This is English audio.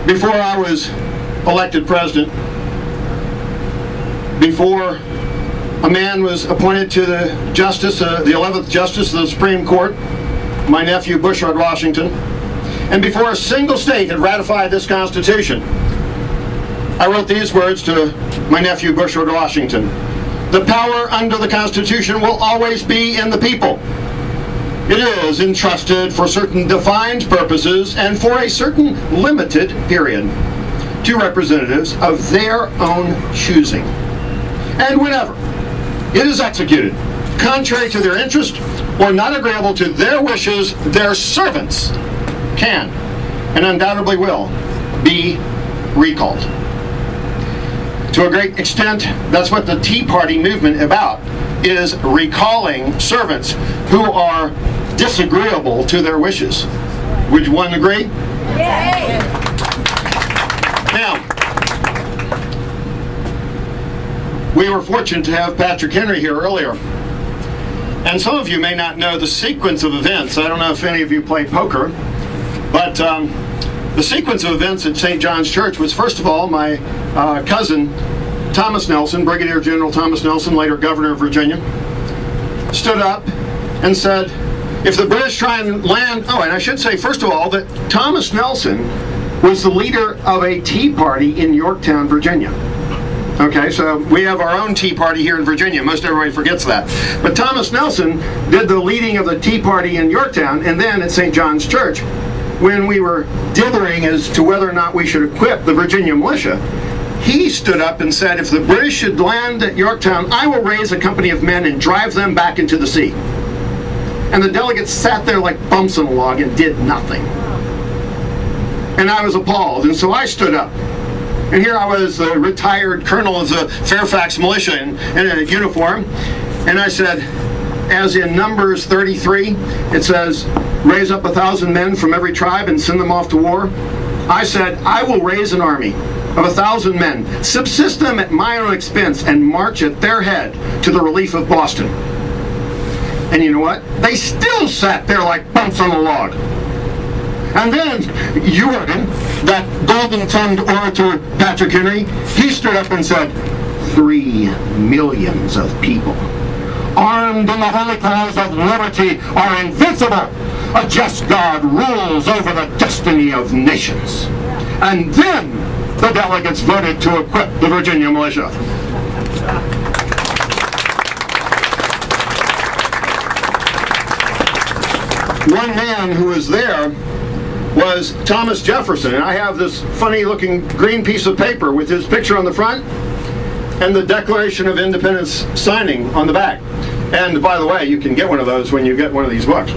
Before I was elected president, before a man was appointed to the justice, the 11th Justice of the Supreme Court, my nephew Bushrod Washington, and before a single state had ratified this Constitution, I wrote these words to my nephew Bushrod Washington: "The power under the Constitution will always be in the people. It is entrusted for certain defined purposes and for a certain limited period to representatives of their own choosing. And whenever it is executed contrary to their interest or not agreeable to their wishes, their servants can, and undoubtedly will, be recalled." To a great extent, that's what the Tea Party movement is recalling servants who are disagreeable to their wishes. Would one agree? Yay. Now, we were fortunate to have Patrick Henry here earlier. And some of you may not know the sequence of events. I don't know if any of you play poker, but the sequence of events at St. John's Church was, first of all, my cousin, Thomas Nelson, Brigadier General Thomas Nelson, later Governor of Virginia, stood up and said, if the British try and land... Oh, and I should say, first of all, that Thomas Nelson was the leader of a Tea Party in Yorktown, Virginia. Okay, so we have our own Tea Party here in Virginia. Most everybody forgets that. But Thomas Nelson did the leading of the Tea Party in Yorktown, and then at St. John's Church, when we were dithering as to whether or not we should equip the Virginia militia, he stood up and said, if the British should land at Yorktown, I will raise a company of men and drive them back into the sea. And the delegates sat there like bumps in a log and did nothing. And I was appalled, and so I stood up. And here I was, the retired colonel of the Fairfax militia in a uniform, and I said, as in Numbers 33, it says, raise up 1,000 men from every tribe and send them off to war. I said, I will raise an army of 1,000 men, subsist them at my own expense, and march at their head to the relief of Boston. And you know what? They still sat there like bumps on a log. And then, you heard him, that golden-tongued orator, Patrick Henry, he stood up and said, 3 millions of people, armed in the holy cause of liberty, are invincible. A just God rules over the destiny of nations. And then the delegates voted to equip the Virginia militia. One man who was there was Thomas Jefferson, and I have this funny-looking green piece of paper with his picture on the front and the Declaration of Independence signing on the back. And by the way, you can get one of those when you get one of these books.